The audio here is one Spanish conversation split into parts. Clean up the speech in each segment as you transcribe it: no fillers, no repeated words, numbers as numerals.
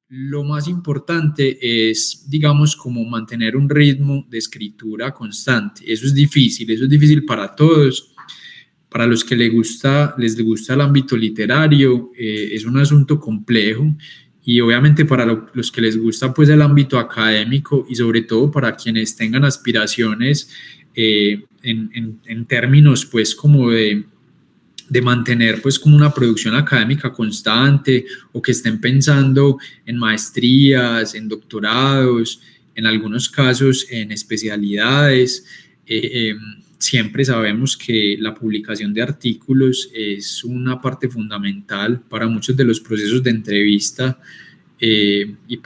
lo más importante es, digamos, como mantener un ritmo de escritura constante. Eso es difícil para todos. Para los que les gusta el ámbito literario, es un asunto complejo y obviamente para los que les gusta pues el ámbito académico y sobre todo para quienes tengan aspiraciones en términos pues como de mantener pues como una producción académica constante o que estén pensando en maestrías, en doctorados, en algunos casos en especialidades. Siempre sabemos que la publicación de artículos es una parte fundamental para muchos de los procesos de entrevista y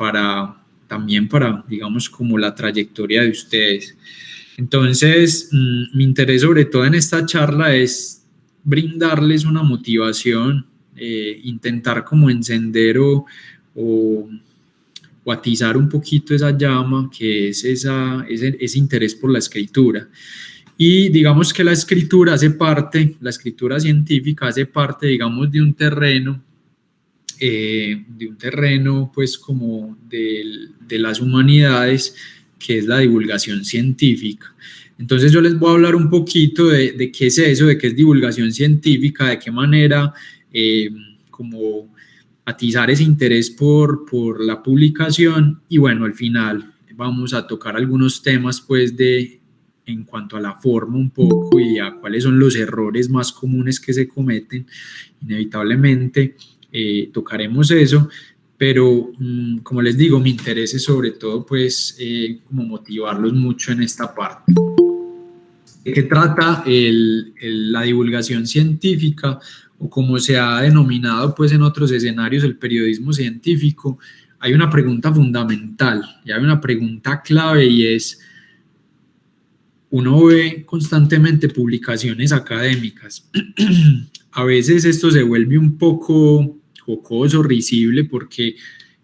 también para, digamos, como la trayectoria de ustedes. Entonces, mi interés sobre todo en esta charla es brindarles una motivación, intentar como encender o atizar un poquito esa llama que es ese interés por la escritura. Y digamos que la escritura científica hace parte, digamos, de un terreno pues como de las humanidades, que es la divulgación científica. Entonces yo les voy a hablar un poquito de qué es eso, de qué es divulgación científica, de qué manera como atizar ese interés por la publicación y bueno, al final vamos a tocar algunos temas pues en cuanto a la forma un poco y a cuáles son los errores más comunes que se cometen. Inevitablemente tocaremos eso, pero como les digo, mi interés es sobre todo pues como motivarlos mucho en esta parte. ¿De qué trata la divulgación científica o como se ha denominado pues en otros escenarios el periodismo científico? Hay una pregunta fundamental y hay una pregunta clave y es: uno ve constantemente publicaciones académicas. A veces esto se vuelve un poco jocoso, risible, porque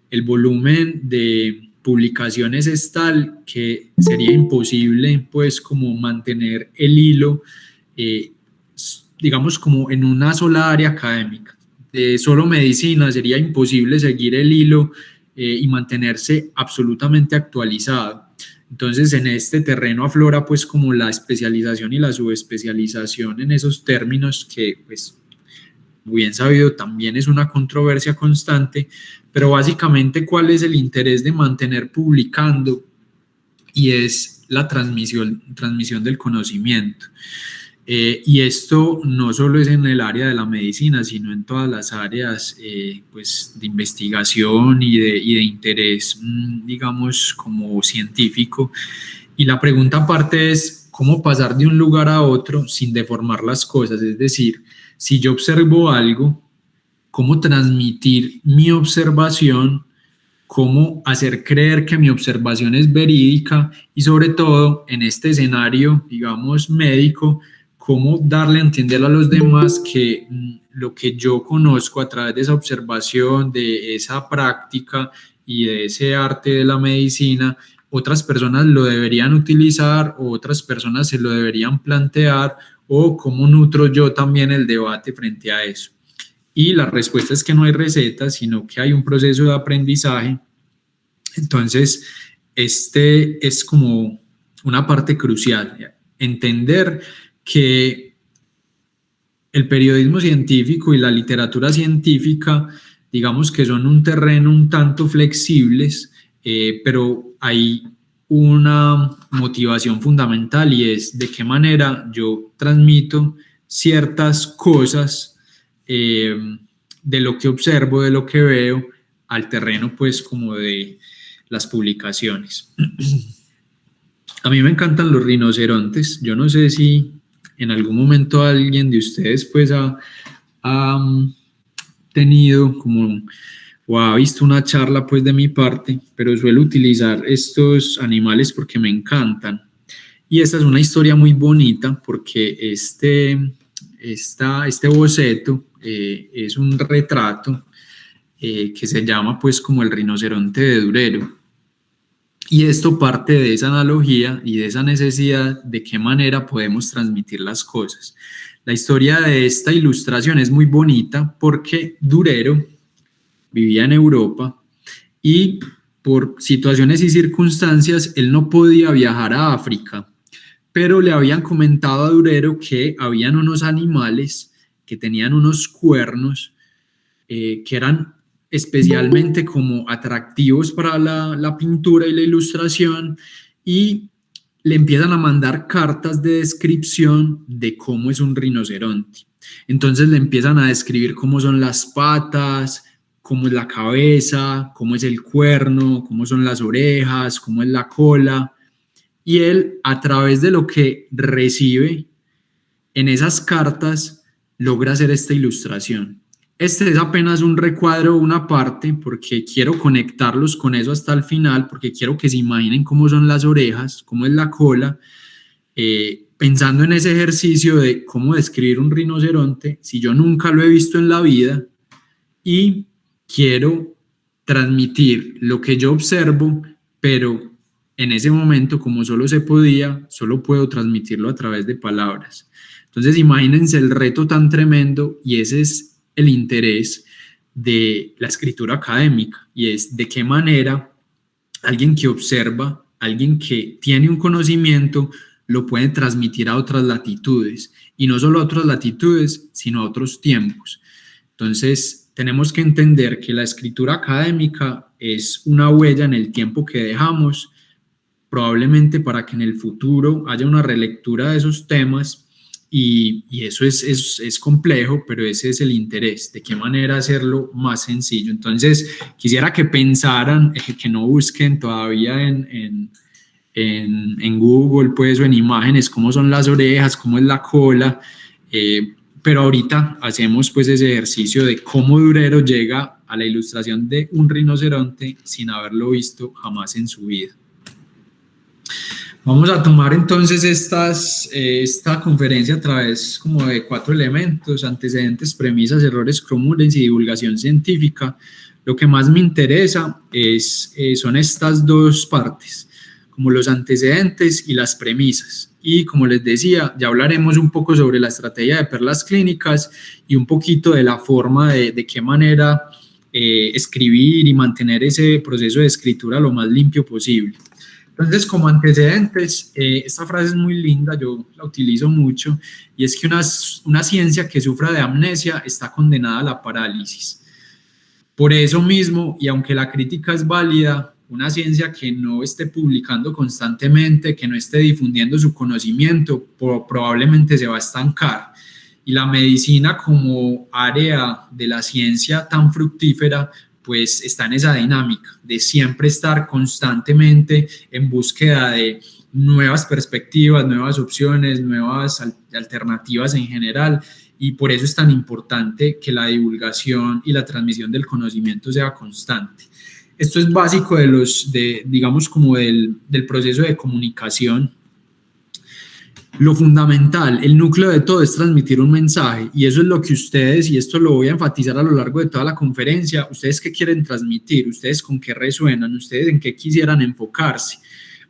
el volumen de publicaciones es tal que sería imposible pues como mantener el hilo, digamos como en una sola área académica. De solo medicina sería imposible seguir el hilo y mantenerse absolutamente actualizado. Entonces en este terreno aflora pues como la especialización y la subespecialización en esos términos que pues bien sabido también es una controversia constante, pero básicamente cuál es el interés de mantener publicando y es la transmisión del conocimiento. Y esto no solo es en el área de la medicina, sino en todas las áreas pues, de investigación y de interés, digamos, como científico. Y la pregunta aparte es, ¿cómo pasar de un lugar a otro sin deformar las cosas? Es decir, si yo observo algo, ¿cómo transmitir mi observación? ¿Cómo hacer creer que mi observación es verídica? Y sobre todo, en este escenario, digamos, médico, cómo darle a entender a los demás que lo que yo conozco a través de esa observación, de esa práctica y de ese arte de la medicina, otras personas lo deberían utilizar o otras personas se lo deberían plantear, o cómo nutro yo también el debate frente a eso. Y la respuesta es que no hay recetas, sino que hay un proceso de aprendizaje. Entonces, este es como una parte crucial, entender que el periodismo científico y la literatura científica, digamos que son un terreno un tanto flexibles, pero hay una motivación fundamental y es de qué manera yo transmito ciertas cosas de lo que observo, de lo que veo, al terreno pues como de las publicaciones. A mí me encantan los rinocerontes. Yo no sé si en algún momento alguien de ustedes pues ha tenido como o ha visto una charla pues de mi parte, pero suelo utilizar estos animales porque me encantan. Y esta es una historia muy bonita porque este boceto es un retrato que se llama pues como el rinoceronte de Durero. Y esto parte de esa analogía y de esa necesidad de qué manera podemos transmitir las cosas. La historia de esta ilustración es muy bonita porque Durero vivía en Europa y por situaciones y circunstancias él no podía viajar a África, pero le habían comentado a Durero que habían unos animales que tenían unos cuernos que eran especialmente como atractivos para la pintura y la ilustración, y le empiezan a mandar cartas de descripción de cómo es un rinoceronte. Entonces le empiezan a describir cómo son las patas, cómo es la cabeza, cómo es el cuerno, cómo son las orejas, cómo es la cola, y él, a través de lo que recibe en esas cartas, logra hacer esta ilustración. Este es apenas un recuadro, una parte, porque quiero conectarlos con eso hasta el final, porque quiero que se imaginen cómo son las orejas, cómo es la cola, pensando en ese ejercicio de cómo describir un rinoceronte si yo nunca lo he visto en la vida, y quiero transmitir lo que yo observo, pero en ese momento, como solo se podía, solo puedo transmitirlo a través de palabras. Entonces, imagínense el reto tan tremendo, y ese es el interés de la escritura académica, y es de qué manera alguien que observa, alguien que tiene un conocimiento, lo puede transmitir a otras latitudes, y no solo a otras latitudes, sino a otros tiempos. Entonces, tenemos que entender que la escritura académica es una huella en el tiempo que dejamos, probablemente para que en el futuro haya una relectura de esos temas, y eso es complejo, pero ese es el interés, de qué manera hacerlo más sencillo. Entonces, quisiera que pensaran, que no busquen todavía en Google, pues, o en imágenes, cómo son las orejas, cómo es la cola, pero ahorita hacemos pues ese ejercicio de cómo Durero llega a la ilustración de un rinoceronte sin haberlo visto jamás en su vida. Vamos a tomar entonces esta conferencia a través como de 4 elementos: antecedentes, premisas, errores comunes y divulgación científica. Lo que más me interesa son estas 2 partes, como los antecedentes y las premisas. Y como les decía, ya hablaremos un poco sobre la estrategia de perlas clínicas y un poquito de la forma de qué manera escribir y mantener ese proceso de escritura lo más limpio posible. Entonces, como antecedentes, esta frase es muy linda, yo la utilizo mucho, y es que una ciencia que sufra de amnesia está condenada a la parálisis. Por eso mismo, y aunque la crítica es válida, una ciencia que no esté publicando constantemente, que no esté difundiendo su conocimiento, probablemente se va a estancar. Y la medicina, como área de la ciencia tan fructífera, pues está en esa dinámica de siempre estar constantemente en búsqueda de nuevas perspectivas, nuevas opciones, nuevas alternativas en general, y por eso es tan importante que la divulgación y la transmisión del conocimiento sea constante. Esto es básico digamos, como del proceso de comunicación. Lo fundamental, el núcleo de todo es transmitir un mensaje, y eso es lo que ustedes, y esto lo voy a enfatizar a lo largo de toda la conferencia, ustedes qué quieren transmitir, ustedes con qué resuenan, ustedes en qué quisieran enfocarse.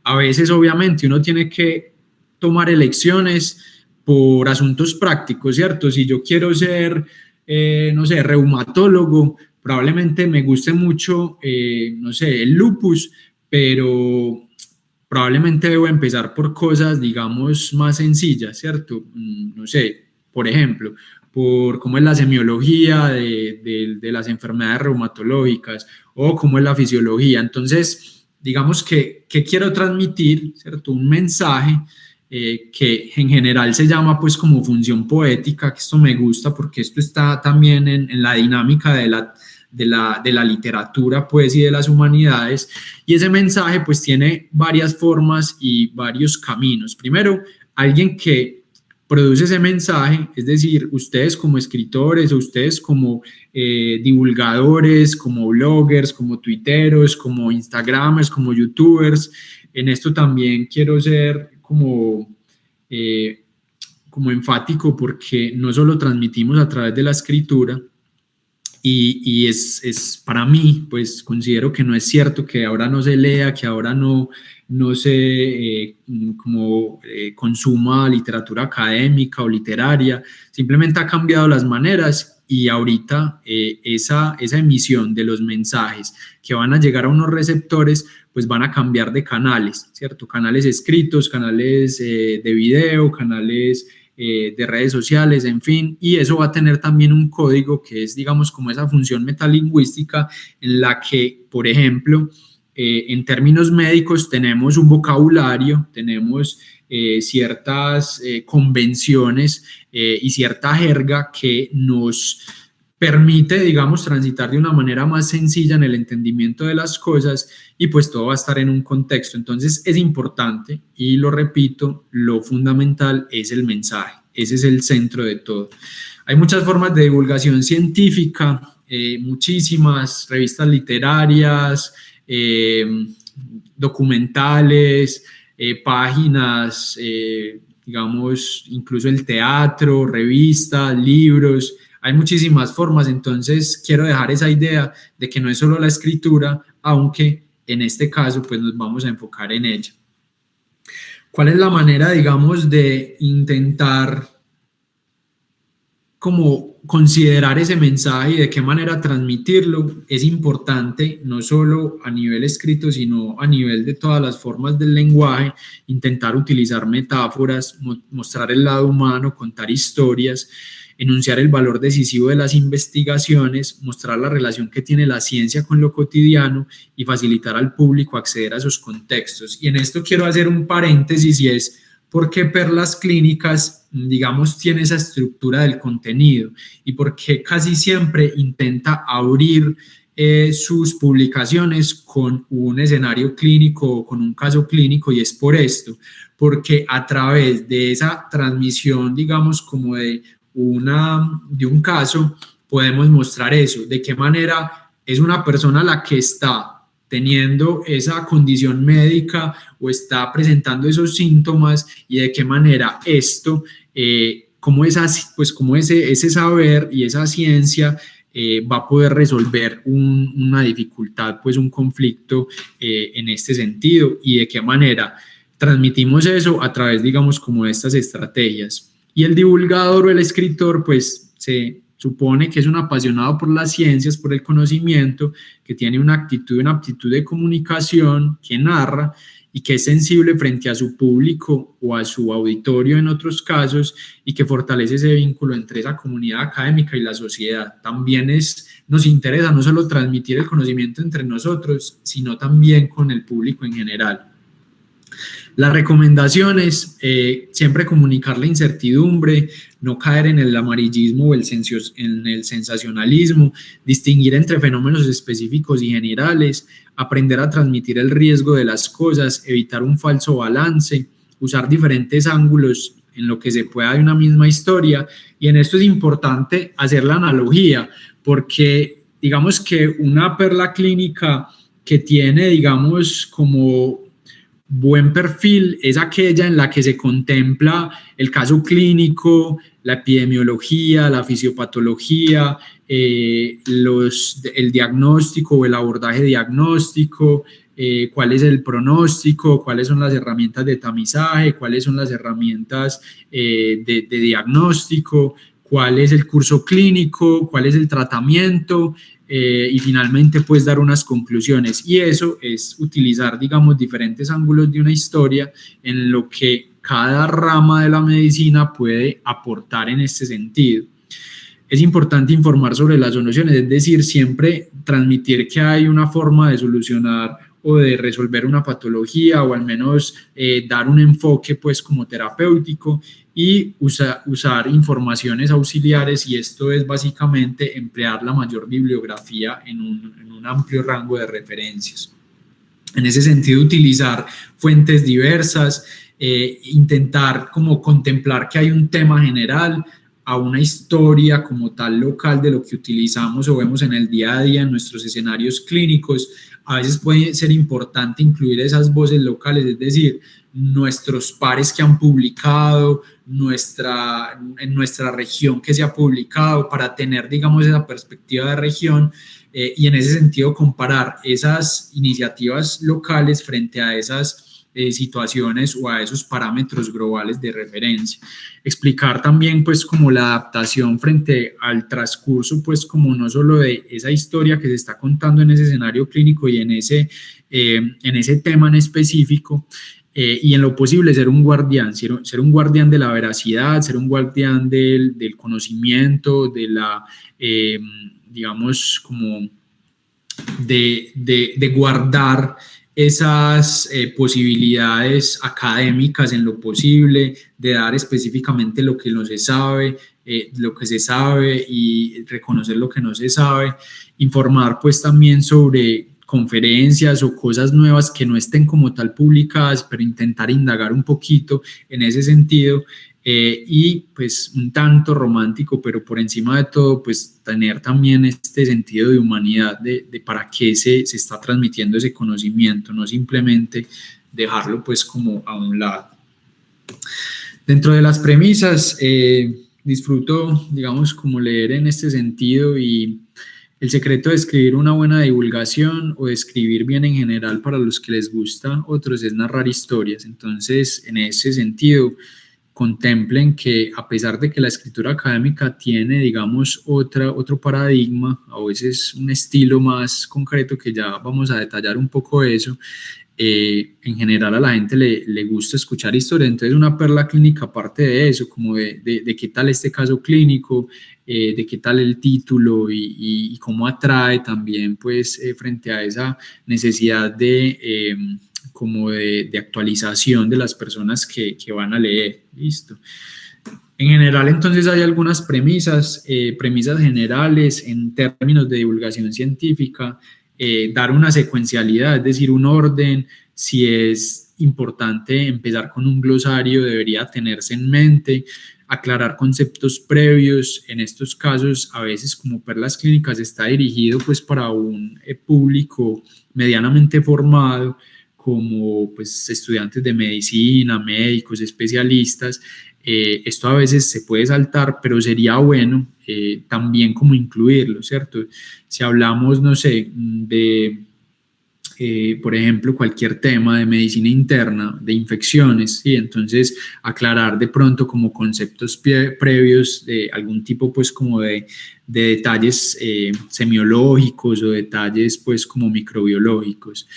A veces, obviamente, uno tiene que tomar elecciones por asuntos prácticos, ¿cierto? Si yo quiero ser, no sé, reumatólogo, probablemente me guste mucho, no sé, el lupus, pero probablemente debo empezar por cosas, digamos, más sencillas, ¿cierto? No sé, por ejemplo, por cómo es la semiología de las enfermedades reumatológicas, o cómo es la fisiología. Entonces, digamos que quiero transmitir, ¿cierto? Un mensaje que en general se llama pues como función poética, que esto me gusta porque esto está también en la dinámica de la literatura pues y de las humanidades, y ese mensaje pues tiene varias formas y varios caminos. Primero, alguien que produce ese mensaje, es decir, ustedes como escritores o ustedes como divulgadores, como bloggers, como tuiteros, como instagramers, como youtubers. En esto también quiero ser como enfático, porque no solo transmitimos a través de la escritura, y es para mí, pues considero que no es cierto que ahora no se lea, que ahora no se consuma literatura académica o literaria. Simplemente ha cambiado las maneras, y ahorita esa emisión de los mensajes que van a llegar a unos receptores, pues van a cambiar de canales, ¿cierto? Canales escritos, canales de video, canales de redes sociales, en fin, y eso va a tener también un código que es, digamos, como esa función metalingüística en la que, por ejemplo, en términos médicos tenemos un vocabulario, tenemos ciertas convenciones y cierta jerga que nos permite, digamos, transitar de una manera más sencilla en el entendimiento de las cosas y pues todo va a estar en un contexto. Entonces es importante y lo repito, lo fundamental es el mensaje, ese es el centro de todo. Hay muchas formas de divulgación científica, muchísimas revistas literarias, documentales, páginas, digamos, incluso el teatro, revistas, libros. Hay muchísimas formas, entonces quiero dejar esa idea de que no es solo la escritura, aunque en este caso pues nos vamos a enfocar en ella. ¿Cuál es la manera, digamos, de intentar como considerar ese mensaje y de qué manera transmitirlo? Es importante, no solo a nivel escrito, sino a nivel de todas las formas del lenguaje, intentar utilizar metáforas, mostrar el lado humano, contar historias, enunciar el valor decisivo de las investigaciones, mostrar la relación que tiene la ciencia con lo cotidiano y facilitar al público acceder a esos contextos. Y en esto quiero hacer un paréntesis y es por qué Perlas Clínicas, digamos, tiene esa estructura del contenido y por qué casi siempre intenta abrir sus publicaciones con un escenario clínico o con un caso clínico, y es por esto, porque a través de esa transmisión, digamos, como de un caso, podemos mostrar eso, de qué manera es una persona la que está teniendo esa condición médica o está presentando esos síntomas y de qué manera esto, como ese saber y esa ciencia va a poder resolver una dificultad, pues un conflicto en este sentido, y de qué manera transmitimos eso a través, digamos, como de estas estrategias. Y el divulgador o el escritor, pues se supone que es un apasionado por las ciencias, por el conocimiento, que tiene una aptitud de comunicación, que narra y que es sensible frente a su público o a su auditorio en otros casos, y que fortalece ese vínculo entre esa comunidad académica y la sociedad. También nos interesa no solo transmitir el conocimiento entre nosotros, sino también con el público en general. Las recomendaciones, siempre comunicar la incertidumbre, no caer en el amarillismo o en el sensacionalismo, distinguir entre fenómenos específicos y generales, aprender a transmitir el riesgo de las cosas, evitar un falso balance, usar diferentes ángulos en lo que se pueda de una misma historia. Y en esto es importante hacer la analogía, porque digamos que una perla clínica que tiene, digamos, como buen perfil es aquella en la que se contempla el caso clínico, la epidemiología, la fisiopatología, el diagnóstico o el abordaje diagnóstico, cuál es el pronóstico, cuáles son las herramientas de tamizaje, cuáles son las herramientas de diagnóstico, cuál es el curso clínico, cuál es el tratamiento, y finalmente pues dar unas conclusiones. Y eso es utilizar, digamos, diferentes ángulos de una historia en lo que cada rama de la medicina puede aportar en este sentido. Es importante informar sobre las soluciones, es decir, siempre transmitir que hay una forma de solucionar o de resolver una patología, o al menos dar un enfoque pues como terapéutico, y usar informaciones auxiliares, y esto es básicamente emplear la mayor bibliografía en un amplio rango de referencias. En ese sentido, utilizar fuentes diversas, intentar como contemplar que hay un tema general, a una historia como tal local de lo que utilizamos o vemos en el día a día en nuestros escenarios clínicos. A veces puede ser importante incluir esas voces locales, es decir, nuestros pares que han publicado, en nuestra región que se ha publicado, para tener, digamos, esa perspectiva de región, y en ese sentido comparar esas iniciativas locales frente a esas situaciones o a esos parámetros globales de referencia. Explicar también pues como la adaptación frente al transcurso, pues como no solo de esa historia que se está contando en ese escenario clínico y en ese tema en específico, y en lo posible ser un guardián, ser un guardián de la veracidad, ser un guardián del conocimiento, de la, digamos, como de guardar esas posibilidades académicas en lo posible, de dar específicamente lo que no se sabe, lo que se sabe y reconocer lo que no se sabe, informar pues también sobre conferencias o cosas nuevas que no estén como tal publicadas, pero intentar indagar un poquito en ese sentido. Y pues un tanto romántico, pero por encima de todo, pues tener también este sentido de humanidad, de para qué se está transmitiendo ese conocimiento, no simplemente dejarlo pues como a un lado. Dentro de las premisas, disfruto, digamos, como leer en este sentido y el secreto de escribir una buena divulgación o de escribir bien en general para los que les gusta otros es narrar historias. Entonces, en ese sentido, contemplen que a pesar de que la escritura académica tiene, digamos, otro paradigma, a veces un estilo más concreto que ya vamos a detallar un poco eso, en general a la gente le gusta escuchar historias. Entonces una perla clínica aparte de eso, como de qué tal este caso clínico, de qué tal el título y cómo atrae también pues frente a esa necesidad como de actualización de las personas que van a leer. Listo. En general, entonces, hay algunas premisas generales en términos de divulgación científica, dar una secuencialidad, es decir, un orden. Si es importante empezar con un glosario, debería tenerse en mente, aclarar conceptos previos. En estos casos, a veces como perlas clínicas está dirigido pues para un público medianamente formado, como pues estudiantes de medicina, médicos, especialistas. Esto a veces se puede saltar, pero sería bueno también como incluirlo, ¿cierto? Si hablamos, no sé, de, por ejemplo, cualquier tema de medicina interna, de infecciones, ¿sí? Entonces aclarar de pronto como conceptos previos de algún tipo pues como de detalles semiológicos o detalles pues como microbiológicos.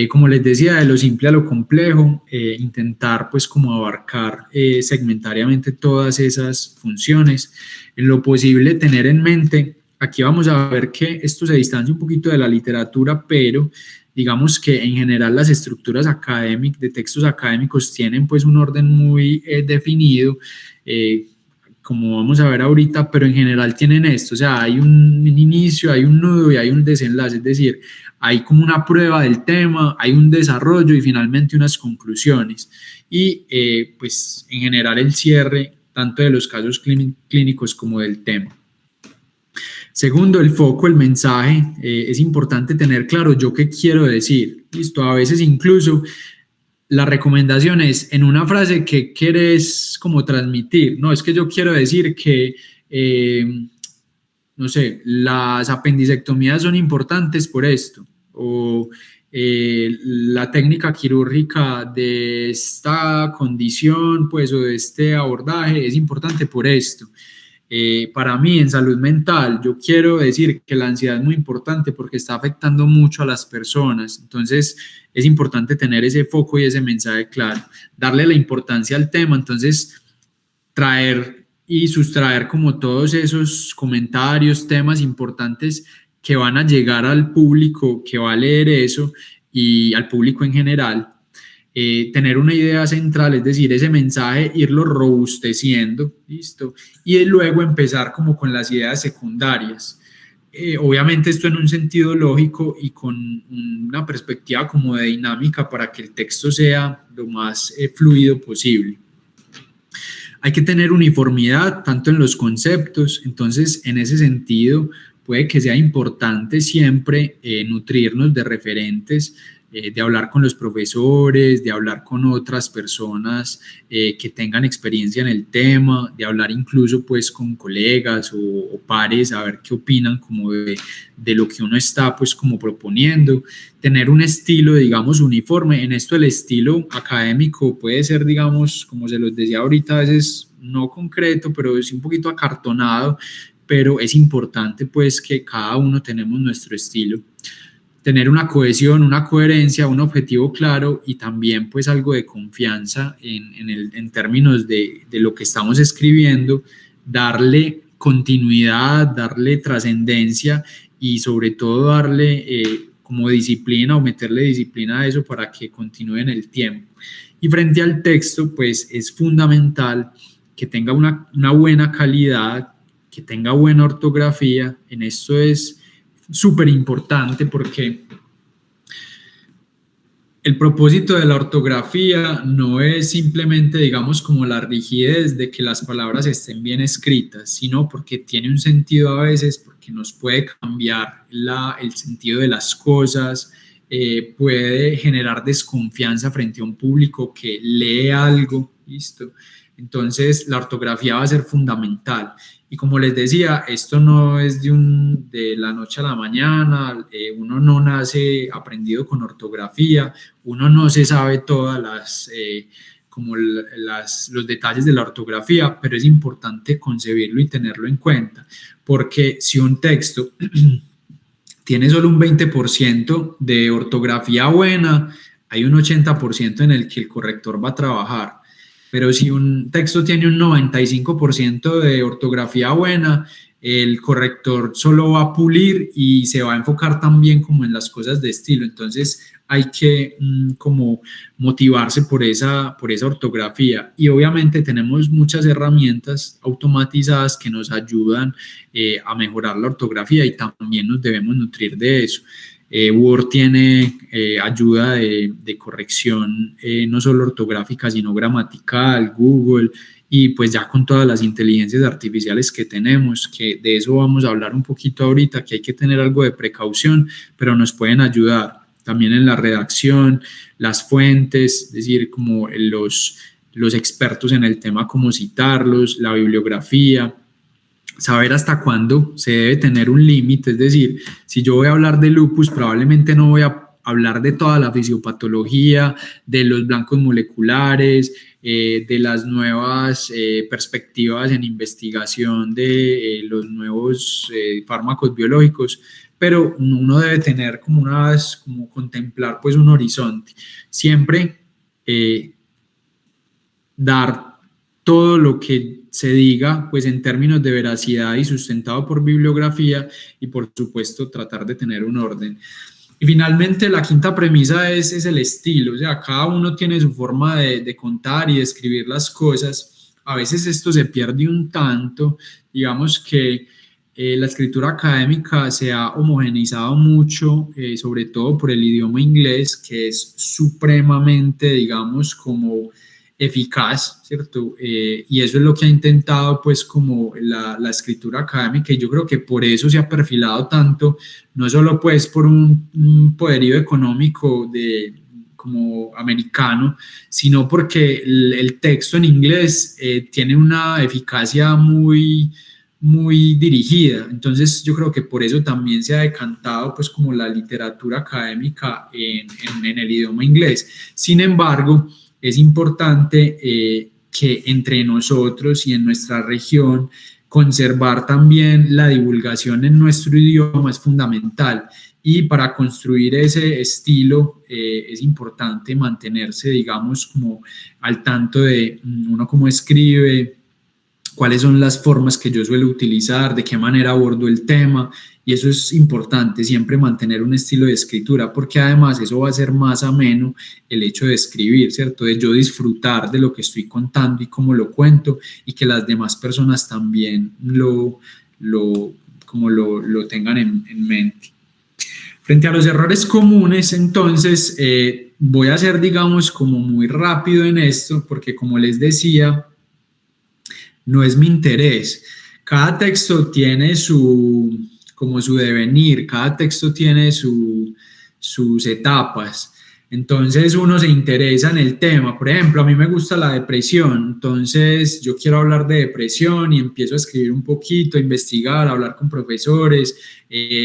Como les decía, de lo simple a lo complejo, intentar pues como abarcar segmentariamente todas esas funciones. En lo posible tener en mente, aquí vamos a ver que esto se distancia un poquito de la literatura, pero digamos que en general las estructuras académicas, de textos académicos tienen pues un orden muy definido, como vamos a ver ahorita, pero en general tienen esto, o sea, hay un inicio, hay un nudo y hay un desenlace, es decir, hay como una prueba del tema, hay un desarrollo y finalmente unas conclusiones. Y pues en general el cierre tanto de los casos clínicos como del tema. Segundo, el foco, el mensaje. Es importante tener claro yo qué quiero decir. Listo, a veces incluso la recomendación es en una frase que quieres como transmitir. No, es que yo quiero decir que no sé, las apendicectomías son importantes por esto, o la técnica quirúrgica de esta condición, pues, o de este abordaje es importante por esto. Para mí, en salud mental, yo quiero decir que la ansiedad es muy importante porque está afectando mucho a las personas. Entonces, es importante tener ese foco y ese mensaje claro, darle la importancia al tema. Entonces, traer y sustraer como todos esos comentarios, temas importantes que van a llegar al público que va a leer eso y al público en general. Tener una idea central, es decir, ese mensaje, irlo robusteciendo, ¿listo? Y luego empezar como con las ideas secundarias. Obviamente esto en un sentido lógico y con una perspectiva como de dinámica para que el texto sea lo más fluido posible. Hay que tener uniformidad tanto en los conceptos, entonces en ese sentido puede que sea importante siempre nutrirnos de referentes de hablar con los profesores, de hablar con otras personas que tengan experiencia en el tema, de hablar incluso pues con colegas o pares, a ver qué opinan como de lo que uno está pues como proponiendo, tener un estilo digamos uniforme. En esto el estilo académico puede ser digamos, como se los decía ahorita, a veces no concreto, pero es un poquito acartonado, pero es importante pues que cada uno tenemos nuestro estilo, tener una cohesión, una coherencia, un objetivo claro y también pues algo de confianza en términos de lo que estamos escribiendo, darle continuidad, darle trascendencia y sobre todo darle como disciplina o meterle disciplina a eso para que continúe en el tiempo. Y frente al texto pues es fundamental que tenga una buena calidad, que tenga buena ortografía. En esto es súper importante porque el propósito de la ortografía no es simplemente, digamos, como la rigidez de que las palabras estén bien escritas, sino porque tiene un sentido a veces, porque nos puede cambiar el sentido de las cosas, puede generar desconfianza frente a un público que lee algo, ¿listo? Entonces, la ortografía va a ser fundamental. Y como les decía, esto no es de la noche a la mañana, uno no nace aprendido con ortografía, uno no se sabe todas los detalles de la ortografía, pero es importante concebirlo y tenerlo en cuenta, porque si un texto tiene solo un 20% de ortografía buena, hay un 80% en el que el corrector va a trabajar. Pero si un texto tiene un 95% de ortografía buena, el corrector solo va a pulir y se va a enfocar también como en las cosas de estilo. Entonces hay que como motivarse por esa ortografía. Y obviamente tenemos muchas herramientas automatizadas que nos ayudan a mejorar la ortografía y también nos debemos nutrir de eso. Word tiene ayuda de corrección no solo ortográfica sino gramatical, Google, y pues ya con todas las inteligencias artificiales que tenemos, que de eso vamos a hablar un poquito ahorita, que hay que tener algo de precaución, pero nos pueden ayudar también en la redacción, las fuentes, es decir, como los expertos en el tema, cómo citarlos, la bibliografía, saber hasta cuándo se debe tener un límite, es decir, si yo voy a hablar de lupus, probablemente no voy a hablar de toda la fisiopatología, de los blancos moleculares, de las nuevas perspectivas en investigación de los nuevos fármacos biológicos, pero uno debe tener como contemplar pues un horizonte, siempre dar todo lo que se diga pues en términos de veracidad y sustentado por bibliografía y por supuesto tratar de tener un orden. Y finalmente la quinta premisa es el estilo, o sea, cada uno tiene su forma de contar y de escribir las cosas. A veces esto se pierde un tanto, digamos que la escritura académica se ha homogeneizado mucho, sobre todo por el idioma inglés, que es supremamente, digamos, como eficaz, ¿cierto? Y eso es lo que ha intentado pues como la escritura académica y yo creo que por eso se ha perfilado tanto, no solo pues por un poderío económico como americano, sino porque el texto en inglés tiene una eficacia muy dirigida, entonces yo creo que por eso también se ha decantado pues como la literatura académica en el idioma inglés. Sin embargo, es importante que entre nosotros y en nuestra región conservar también la divulgación en nuestro idioma es fundamental y para construir ese estilo es importante mantenerse, digamos, como al tanto de uno cómo escribe, cuáles son las formas que yo suelo utilizar, de qué manera abordo el tema, y eso es importante, siempre mantener un estilo de escritura, porque además eso va a ser más ameno el hecho de escribir, ¿cierto? De yo disfrutar de lo que estoy contando y cómo lo cuento, y que las demás personas también lo tengan en mente. Frente a los errores comunes, entonces, voy a ser, digamos, como muy rápido en esto, porque como les decía, no es mi interés. Cada texto tiene como su devenir, cada texto tiene sus etapas. Entonces uno se interesa en el tema. Por ejemplo, a mí me gusta la depresión, entonces yo quiero hablar de depresión y empiezo a escribir un poquito, a investigar, a hablar con profesores,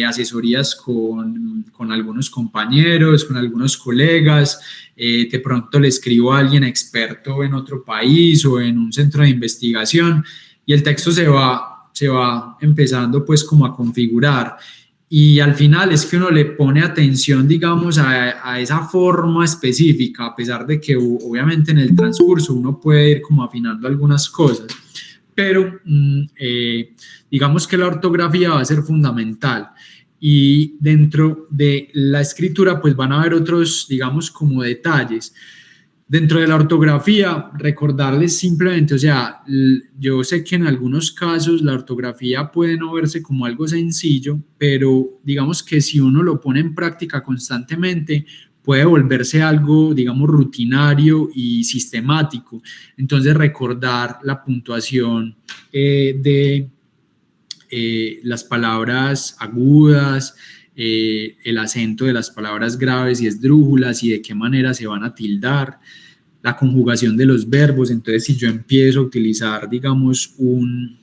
asesorías con algunos compañeros, con algunos colegas. De pronto le escribo a alguien experto en otro país o en un centro de investigación y el texto se va empezando pues como a configurar. Y al final es que uno le pone atención, digamos, a esa forma específica, a pesar de que obviamente en el transcurso uno puede ir como afinando algunas cosas, pero digamos que la ortografía va a ser fundamental. Y dentro de la escritura pues van a haber otros, digamos, como detalles. Dentro de la ortografía, recordarles simplemente, o sea, yo sé que en algunos casos la ortografía puede no verse como algo sencillo, pero digamos que si uno lo pone en práctica constantemente, puede volverse algo, digamos, rutinario y sistemático. Entonces, recordar la puntuación de las palabras agudas, el acento de las palabras graves y esdrújulas y de qué manera se van a tildar, la conjugación de los verbos. Entonces, si yo empiezo a utilizar, digamos, un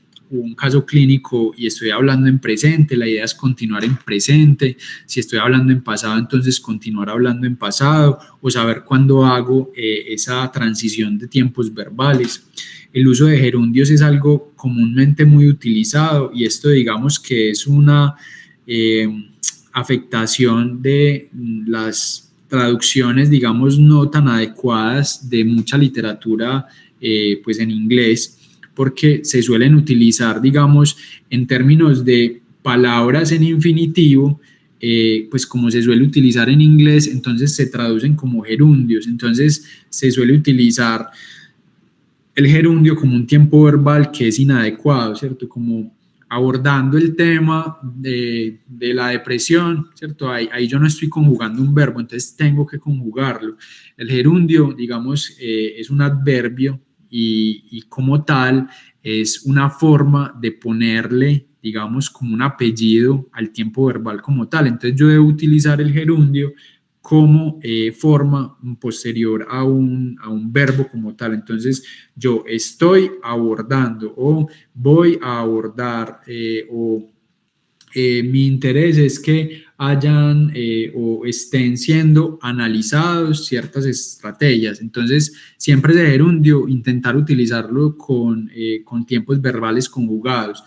caso clínico y estoy hablando en presente, la idea es continuar en presente. Si estoy hablando en pasado, entonces continuar hablando en pasado o saber cuándo hago esa transición de tiempos verbales. El uso de gerundios es algo comúnmente muy utilizado y esto digamos que es una afectación de las traducciones, digamos, no tan adecuadas de mucha literatura pues en inglés, porque se suelen utilizar, digamos, en términos de palabras en infinitivo, pues como se suele utilizar en inglés, entonces se traducen como gerundios. Entonces se suele utilizar el gerundio como un tiempo verbal que es inadecuado, ¿cierto? Como abordando el tema de la depresión, ¿cierto? Ahí yo no estoy conjugando un verbo, entonces tengo que conjugarlo. El gerundio, digamos, es un adverbio y como tal es una forma de ponerle, digamos, como un apellido al tiempo verbal como tal. Entonces yo debo utilizar el gerundio como forma posterior a un verbo como tal. Entonces, yo estoy abordando o voy a abordar mi interés es que hayan o estén siendo analizados ciertas estrategias. Entonces, siempre de gerundio, intentar utilizarlo con tiempos verbales conjugados.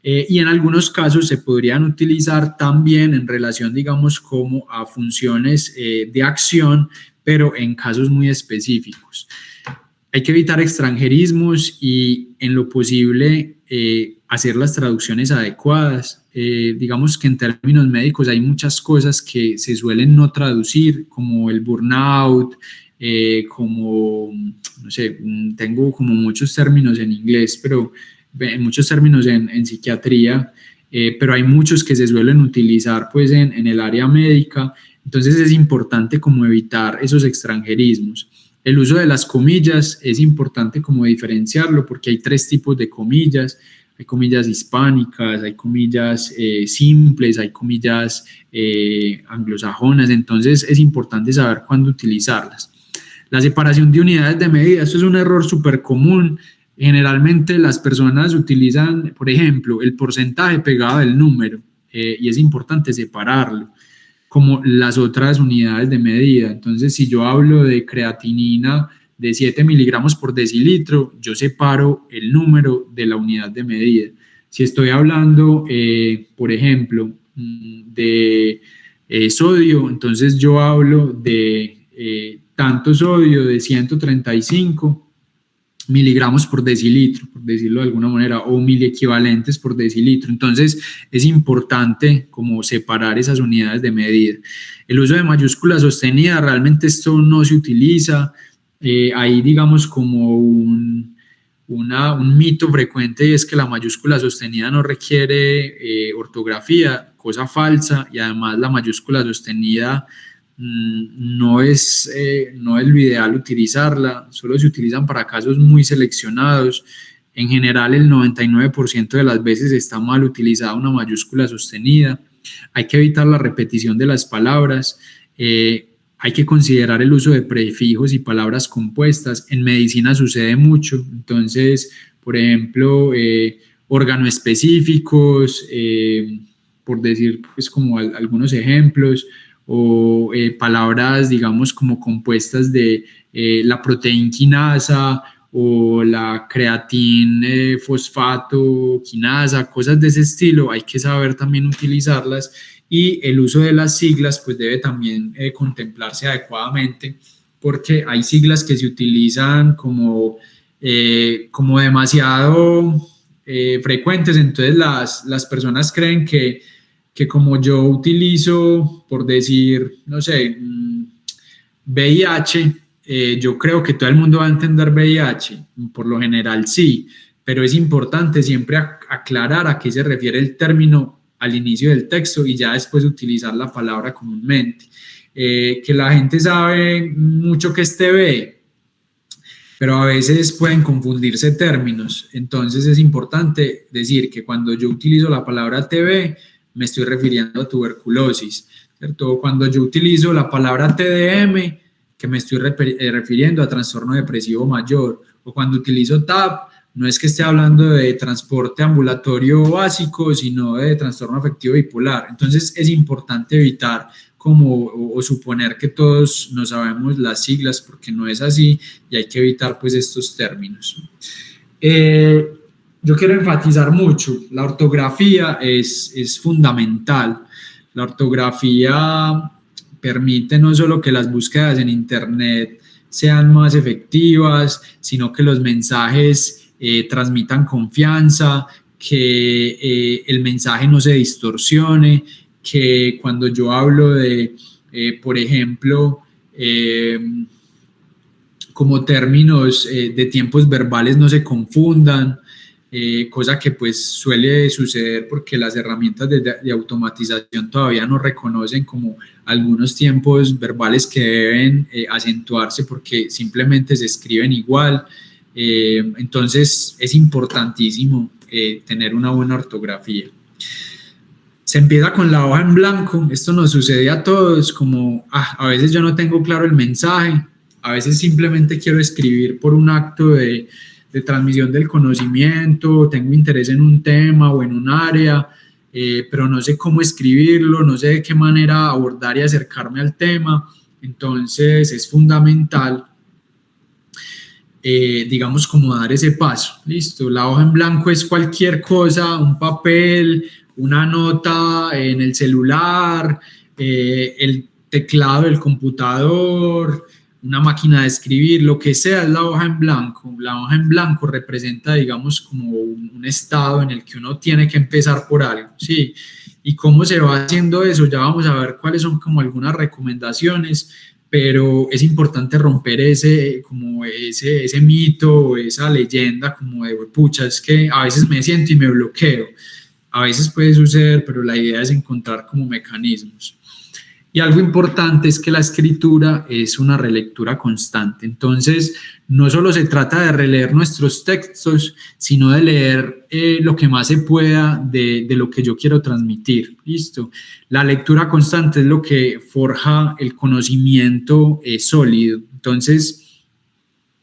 Y en algunos casos se podrían utilizar también en relación, digamos, como a funciones de acción, pero en casos muy específicos. Hay que evitar extranjerismos y en lo posible hacer las traducciones adecuadas. Digamos que en términos médicos hay muchas cosas que se suelen no traducir, como el burnout, como, no sé, tengo como muchos términos en inglés, pero muchos términos en psiquiatría, pero hay muchos que se suelen utilizar pues en el área médica. Entonces es importante como evitar esos extranjerismos. El uso de las comillas es importante como diferenciarlo porque hay tres tipos de comillas. Hay comillas hispánicas, hay comillas simples, hay comillas anglosajonas. Entonces es importante saber cuándo utilizarlas. La separación de unidades de medida, esto es un error súper común. Generalmente las personas utilizan, por ejemplo, el porcentaje pegado del número y es importante separarlo, como las otras unidades de medida. Entonces, si yo hablo de creatinina de 7 miligramos por decilitro, yo separo el número de la unidad de medida. Si estoy hablando, por ejemplo, de sodio, entonces yo hablo de tanto sodio de 135 miligramos por decilitro, por decirlo de alguna manera, o miliequivalentes por decilitro. Entonces es importante como separar esas unidades de medida. El uso de mayúsculas sostenidas, realmente esto no se utiliza. Hay digamos como un mito frecuente y es que la mayúscula sostenida no requiere ortografía, cosa falsa, y además la mayúscula sostenida no es lo ideal utilizarla, solo se utilizan para casos muy seleccionados. En general, el 99% de las veces está mal utilizada una mayúscula sostenida. Hay que evitar la repetición de las palabras. hay que considerar el uso de prefijos y palabras compuestas. En medicina sucede mucho, entonces, por ejemplo, organoespecíficos, por decir pues como algunos ejemplos, o palabras, digamos, como compuestas de la proteína quinasa o la creatina fosfato quinasa, cosas de ese estilo, hay que saber también utilizarlas, y el uso de las siglas pues debe también contemplarse adecuadamente, porque hay siglas que se utilizan como demasiado frecuentes, entonces las personas creen que como yo utilizo, por decir, no sé, VIH, yo creo que todo el mundo va a entender VIH, por lo general sí, pero es importante siempre aclarar a qué se refiere el término al inicio del texto y ya después utilizar la palabra comúnmente. Que la gente sabe mucho que es TB, pero a veces pueden confundirse términos, entonces es importante decir que cuando yo utilizo la palabra TB, me estoy refiriendo a tuberculosis, ¿cierto? Cuando yo utilizo la palabra TDM, que me estoy refiriendo a trastorno depresivo mayor, o cuando utilizo TAP, no es que esté hablando de transporte ambulatorio básico, sino de trastorno afectivo bipolar. Entonces es importante evitar o suponer que todos no sabemos las siglas, porque no es así, y hay que evitar pues estos términos. Yo quiero enfatizar mucho, la ortografía es fundamental. La ortografía permite no solo que las búsquedas en Internet sean más efectivas, sino que los mensajes transmitan confianza, que el mensaje no se distorsione, que cuando yo hablo de, por ejemplo, como términos de tiempos verbales no se confundan, cosa que pues suele suceder porque las herramientas de automatización todavía no reconocen como algunos tiempos verbales que deben acentuarse porque simplemente se escriben igual. Entonces es importantísimo tener una buena ortografía. Se empieza con la hoja en blanco, esto nos sucede a todos, como a veces yo no tengo claro el mensaje, a veces simplemente quiero escribir por un acto de transmisión del conocimiento, tengo interés en un tema o en un área, pero no sé cómo escribirlo, no sé de qué manera abordar y acercarme al tema, entonces es fundamental, digamos, como dar ese paso, listo, la hoja en blanco es cualquier cosa, un papel, una nota en el celular, el teclado del computador, una máquina de escribir, lo que sea es la hoja en blanco. La hoja en blanco representa, digamos, como un estado en el que uno tiene que empezar por algo, ¿sí? ¿Y cómo se va haciendo eso? Ya vamos a ver cuáles son como algunas recomendaciones, pero es importante romper ese mito, esa leyenda como de, pucha, es que a veces me siento y me bloqueo. A veces puede suceder, pero la idea es encontrar como mecanismos. Y algo importante es que la escritura es una relectura constante. Entonces, no solo se trata de releer nuestros textos, sino de leer lo que más se pueda de lo que yo quiero transmitir. ¿Listo? La lectura constante es lo que forja el conocimiento sólido. Entonces,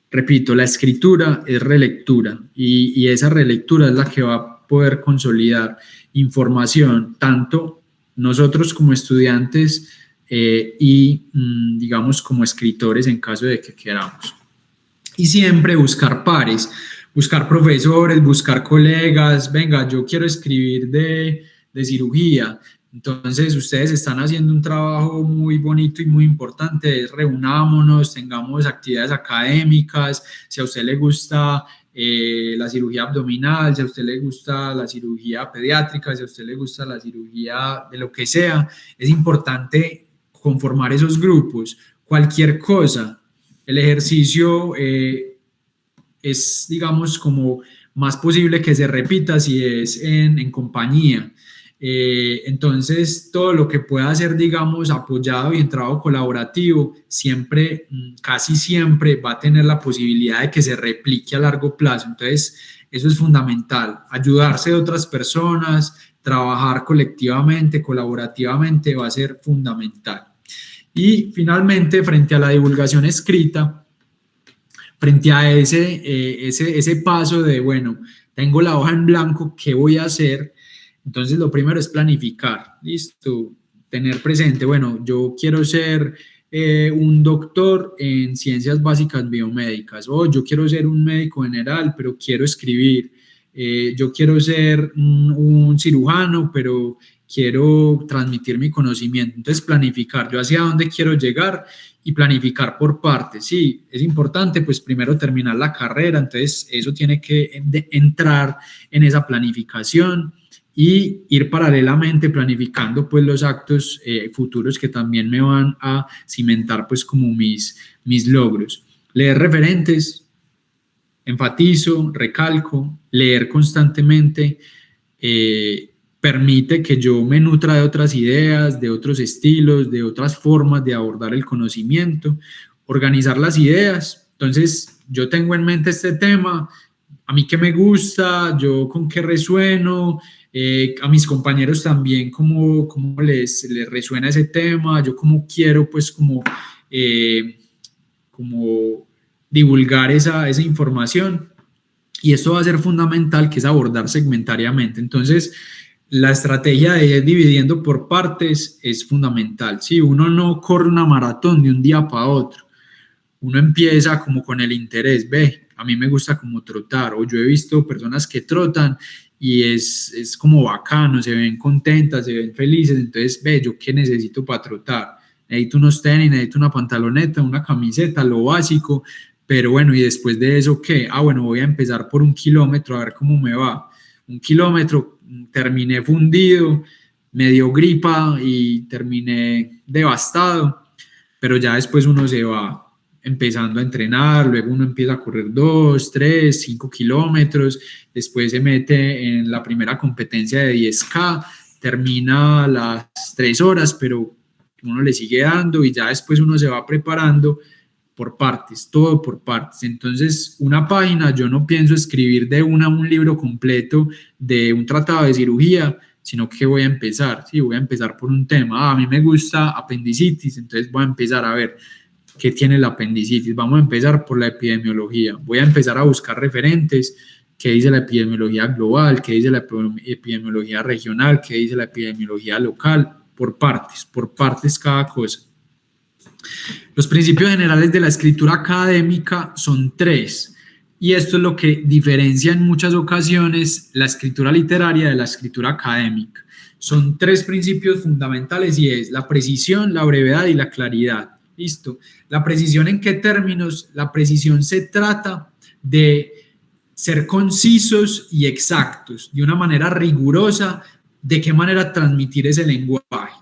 repito, la escritura es relectura y esa relectura es la que va a poder consolidar información, tanto nosotros como estudiantes y digamos como escritores en caso de que queramos. Y siempre buscar pares, buscar profesores, buscar colegas, venga, yo quiero escribir de cirugía, entonces ustedes están haciendo un trabajo muy bonito y muy importante, reunámonos, tengamos actividades académicas, si a usted le gusta la cirugía abdominal, si a usted le gusta la cirugía pediátrica, si a usted le gusta la cirugía de lo que sea, es importante conformar esos grupos, cualquier cosa. El ejercicio es, digamos, como más posible que se repita si es en compañía. Entonces, todo lo que pueda ser, digamos, apoyado y en trabajo colaborativo, siempre, casi siempre va a tener la posibilidad de que se replique a largo plazo. Entonces, eso es fundamental, ayudarse de otras personas, trabajar colectivamente, colaborativamente, va a ser fundamental. Y finalmente, frente a la divulgación escrita, frente a ese paso de, bueno, tengo la hoja en blanco, ¿qué voy a hacer? Entonces, lo primero es planificar, ¿listo? Tener presente, bueno, yo quiero ser un doctor en ciencias básicas biomédicas, o yo quiero ser un médico general, pero quiero escribir, yo quiero ser un cirujano, pero quiero transmitir mi conocimiento. Entonces, planificar, yo hacia dónde quiero llegar y planificar por partes. Sí, es importante, pues primero terminar la carrera, entonces eso tiene que entrar en esa planificación y ir paralelamente planificando pues los actos futuros que también me van a cimentar pues como mis logros. Leer referentes, enfatizo, recalco, leer constantemente, permite que yo me nutra de otras ideas, de otros estilos, de otras formas de abordar el conocimiento, organizar las ideas. Entonces, yo tengo en mente este tema, a mí qué me gusta, yo con qué resueno, a mis compañeros también cómo les resuena ese tema, yo cómo quiero pues como divulgar esa información. Y esto va a ser fundamental, que es abordar segmentariamente. Entonces, la estrategia de ir dividiendo por partes es fundamental. ¿Sí? Uno no corre una maratón de un día para otro. Uno empieza como con el interés, ve, a mí me gusta como trotar, o yo he visto personas que trotan y es como bacano, se ven contentas, se ven felices, entonces, ve, ¿yo qué necesito para trotar? Necesito unos tenis, necesito una pantaloneta, una camiseta, lo básico, pero bueno, ¿y después de eso qué? Ah, bueno, voy a empezar por 1 kilómetro a ver cómo me va. 1 kilómetro, terminé fundido, me dio gripa y terminé devastado, pero ya después uno se va empezando a entrenar, luego uno empieza a correr 2, 3, 5 kilómetros, después se mete en la primera competencia de 10K, termina a las 3 horas, pero uno le sigue dando y ya después uno se va preparando por partes, todo por partes. Entonces, una página, yo no pienso escribir de una un libro completo de un tratado de cirugía, sino que voy a empezar, sí, voy a empezar por un tema. A mí me gusta apendicitis, entonces voy a empezar a ver qué tiene la apendicitis. Vamos a empezar por la epidemiología. Voy a empezar a buscar referentes, qué dice la epidemiología global, qué dice la epidemiología regional, qué dice la epidemiología local, por partes cada cosa. Los principios generales de la escritura académica son 3, y esto es lo que diferencia en muchas ocasiones la escritura literaria de la escritura académica. Son 3 principios fundamentales y es la precisión, la brevedad y la claridad. ¿Listo? ¿La precisión en qué términos? La precisión se trata de ser concisos y exactos, de una manera rigurosa, de qué manera transmitir ese lenguaje.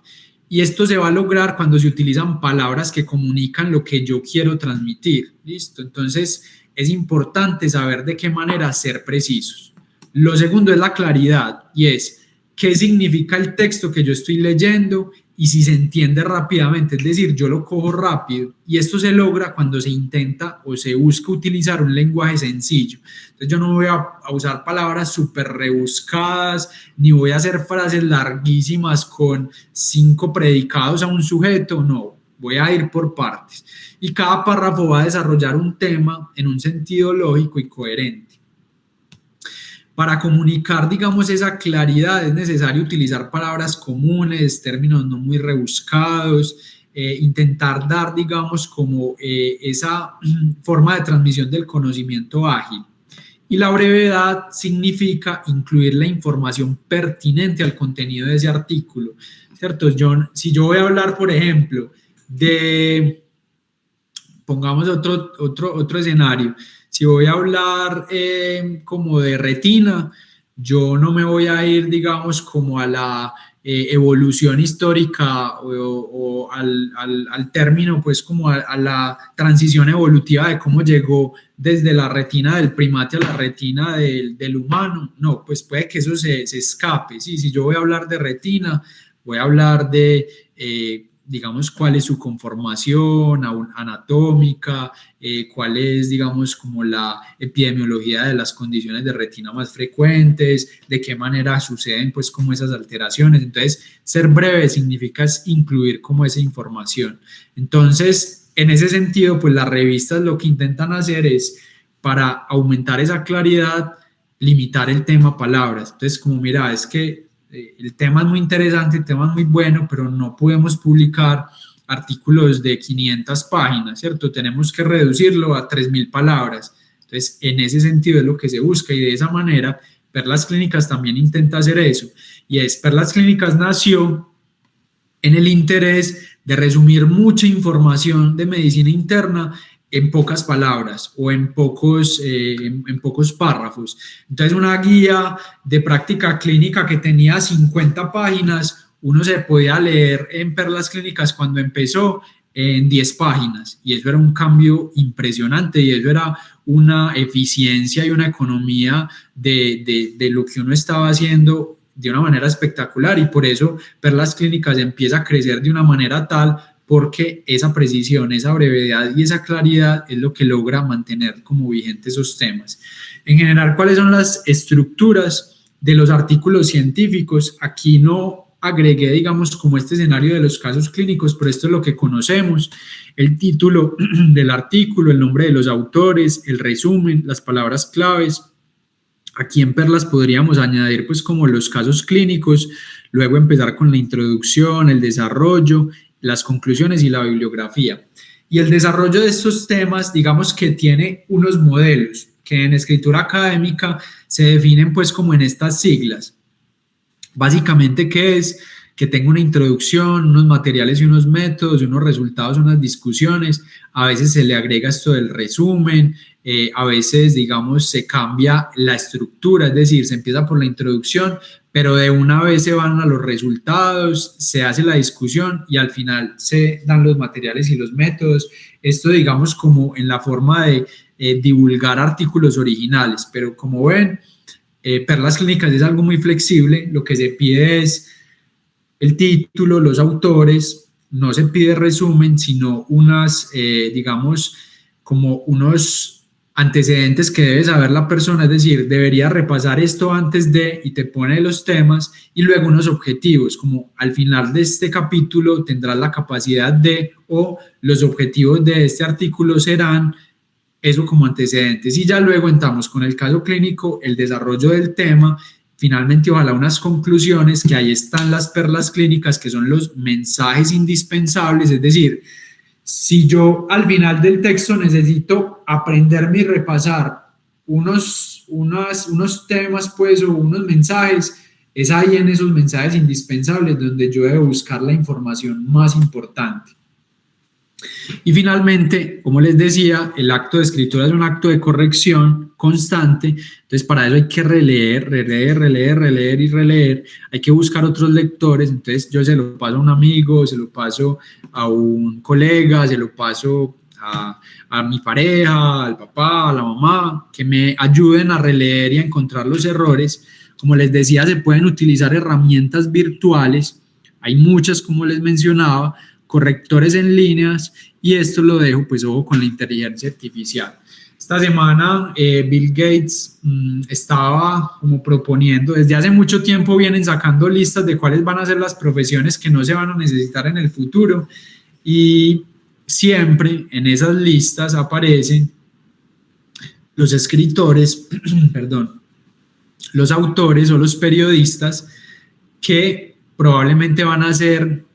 Y esto se va a lograr cuando se utilizan palabras que comunican lo que yo quiero transmitir. ¿Listo? Entonces, es importante saber de qué manera ser precisos. Lo segundo es la claridad, y es qué significa el texto que yo estoy leyendo y si se entiende rápidamente, es decir, yo lo cojo rápido, y esto se logra cuando se intenta o se busca utilizar un lenguaje sencillo. Entonces yo no voy a usar palabras súper rebuscadas, ni voy a hacer frases larguísimas con 5 predicados a un sujeto, no, voy a ir por partes. Y cada párrafo va a desarrollar un tema en un sentido lógico y coherente. Para comunicar, digamos, esa claridad es necesario utilizar palabras comunes, términos no muy rebuscados, intentar dar, digamos, como esa forma de transmisión del conocimiento ágil. Y la brevedad significa incluir la información pertinente al contenido de ese artículo, ¿cierto? Si yo voy a hablar, por ejemplo, pongamos otro escenario, si voy a hablar como de retina, yo no me voy a ir, digamos, como a la evolución histórica o al término, pues como a la transición evolutiva de cómo llegó desde la retina del primate a la retina del humano. No, pues puede que eso se escape. ¿Sí? Si yo voy a hablar de retina, voy a hablar de digamos, cuál es su conformación anatómica, cuál es, digamos, como la epidemiología de las condiciones de retina más frecuentes, de qué manera suceden, pues, como esas alteraciones. Entonces, ser breve significa incluir como esa información. Entonces, en ese sentido, pues, las revistas lo que intentan hacer es, para aumentar esa claridad, limitar el tema a palabras. Entonces, como mira, es que el tema es muy interesante, el tema es muy bueno, pero no podemos publicar artículos de 500 páginas, ¿cierto? Tenemos que reducirlo a 3.000 palabras. Entonces, en ese sentido es lo que se busca y de esa manera Perlas Clínicas también intenta hacer eso. Y es, Perlas Clínicas nació en el interés de resumir mucha información de medicina interna en pocas palabras o en pocos párrafos. Entonces, una guía de práctica clínica que tenía 50 páginas, uno se podía leer en Perlas Clínicas cuando empezó en 10 páginas, y eso era un cambio impresionante, y eso era una eficiencia y una economía de lo que uno estaba haciendo de una manera espectacular, y por eso Perlas Clínicas empieza a crecer de una manera tal, porque esa precisión, esa brevedad y esa claridad es lo que logra mantener como vigentes esos temas. En general, ¿cuáles son las estructuras de los artículos científicos? Aquí no agregué, digamos, como este escenario de los casos clínicos, pero esto es lo que conocemos: el título del artículo, el nombre de los autores, el resumen, las palabras claves. Aquí en Perlas podríamos añadir pues como los casos clínicos, luego empezar con la introducción, el desarrollo, las conclusiones y la bibliografía. Y el desarrollo de estos temas, digamos que tiene unos modelos que en escritura académica se definen pues como en estas siglas. Básicamente, ¿qué es? Que tenga una introducción, unos materiales y unos métodos, unos resultados, unas discusiones. A veces se le agrega esto del resumen, a veces, digamos, se cambia la estructura, es decir, se empieza por la introducción, pero de una vez se van a los resultados, se hace la discusión y al final se dan los materiales y los métodos. Esto, digamos, como en la forma de divulgar artículos originales, pero como ven, Perlas Clínicas es algo muy flexible. Lo que se pide es el título, los autores, no se pide resumen, sino digamos, como unos antecedentes que debe saber la persona, es decir, debería repasar esto antes de, y te pone los temas, y luego unos objetivos, como al final de este capítulo tendrás la capacidad de, o los objetivos de este artículo serán, eso como antecedentes, y ya luego entramos con el caso clínico, el desarrollo del tema, finalmente ojalá unas conclusiones, que ahí están las perlas clínicas, que son los mensajes indispensables. Es decir, si yo al final del texto necesito aprenderme y repasar unos temas pues, o unos mensajes, es ahí en esos mensajes indispensables donde yo debo buscar la información más importante. Y finalmente, como les decía, el acto de escritura es un acto de corrección constante. Entonces, para eso hay que releer y releer. Hay que buscar otros lectores. Entonces, yo se lo paso a un amigo, se lo paso a un colega, se lo paso a mi pareja, al papá, a la mamá, que me ayuden a releer y a encontrar los errores. Como les decía, se pueden utilizar herramientas virtuales. Hay muchas, como les mencionaba, correctores en líneas, y esto lo dejo pues ojo con la inteligencia artificial. Esta semana Bill Gates estaba como proponiendo, desde hace mucho tiempo vienen sacando listas de cuáles van a ser las profesiones que no se van a necesitar en el futuro, y siempre en esas listas aparecen los escritores, perdón, los autores o los periodistas que probablemente van a ser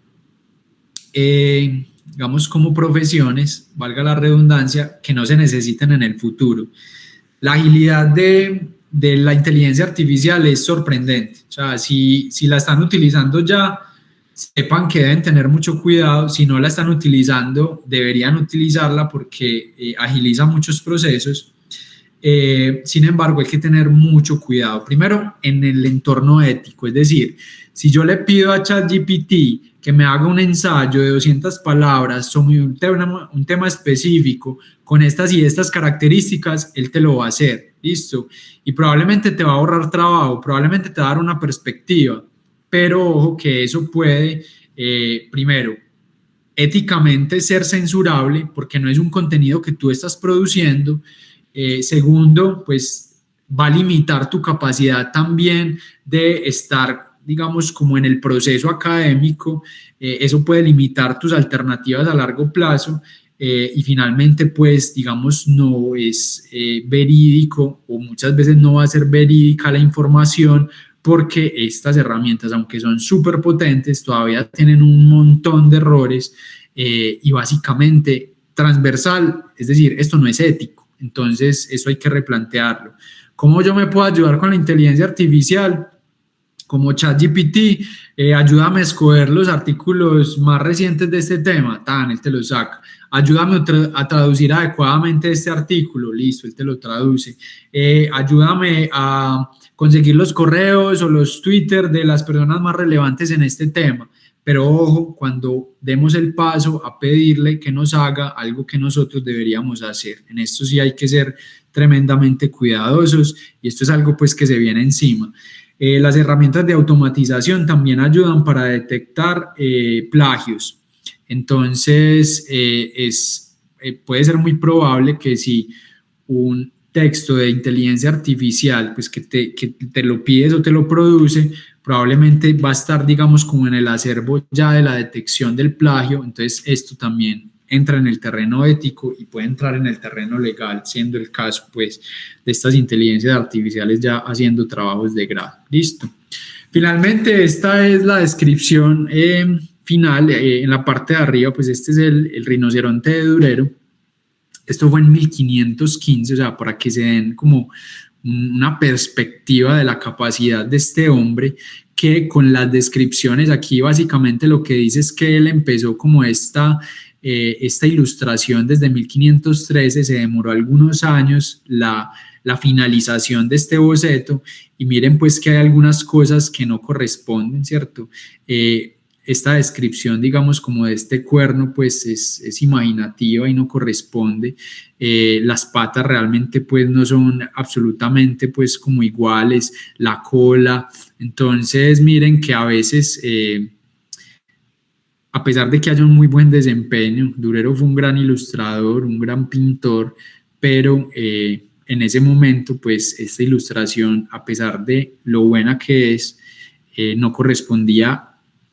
digamos, como profesiones, valga la redundancia, que no se necesiten en el futuro. La agilidad de la inteligencia artificial es sorprendente. O sea, si la están utilizando ya, sepan que deben tener mucho cuidado. Si no la están utilizando, deberían utilizarla porque agiliza muchos procesos. Sin embargo, hay que tener mucho cuidado. Primero, en el entorno ético, es decir, si yo le pido a ChatGPT que me haga un ensayo de 200 palabras sobre un tema específico con estas y estas características, él te lo va a hacer, listo, y probablemente te va a ahorrar trabajo, probablemente te va a dar una perspectiva, pero ojo que eso puede, primero, éticamente ser censurable porque no es un contenido que tú estás produciendo. Segundo, pues va a limitar tu capacidad también de estar, digamos, como en el proceso académico. Eso puede limitar tus alternativas a largo plazo. Y finalmente, pues, digamos, no es verídico, o muchas veces no va a ser verídica la información, porque estas herramientas, aunque son súper potentes, todavía tienen un montón de errores, y básicamente transversal, es decir, esto no es ético. Entonces, eso hay que replantearlo. ¿Cómo yo me puedo ayudar con la inteligencia artificial? Como ChatGPT, ayúdame a escoger los artículos más recientes de este tema, él te lo saca. Ayúdame a traducir adecuadamente este artículo, listo, él te lo traduce. Ayúdame a conseguir los correos o los Twitter de las personas más relevantes en este tema. Pero ojo, cuando demos el paso a pedirle que nos haga algo que nosotros deberíamos hacer. En esto sí hay que ser tremendamente cuidadosos, y esto es algo pues que se viene encima. Las herramientas de automatización también ayudan para detectar plagios. Entonces, puede ser muy probable que si un texto de inteligencia artificial, pues que te lo pides o te lo produce, probablemente va a estar, digamos, como en el acervo ya de la detección del plagio. Entonces, esto también entra en el terreno ético y puede entrar en el terreno legal, siendo el caso, pues, de estas inteligencias artificiales ya haciendo trabajos de grado. Listo. Finalmente, esta es la descripción final. En la parte de arriba, pues, este es el rinoceronte de Durero. Esto fue en 1515, o sea, para que se den como una perspectiva de la capacidad de este hombre, que con las descripciones aquí básicamente lo que dice es que él empezó como esta ilustración desde 1513, se demoró algunos años la finalización de este boceto, y miren pues que hay algunas cosas que no corresponden, ¿cierto? Esta descripción, digamos, como de este cuerno, pues es imaginativa y no corresponde. Las patas realmente pues no son absolutamente pues como iguales, la cola. Entonces miren que a veces, a pesar de que haya un muy buen desempeño, Durero fue un gran ilustrador, un gran pintor, pero en ese momento pues esta ilustración, a pesar de lo buena que es, no correspondía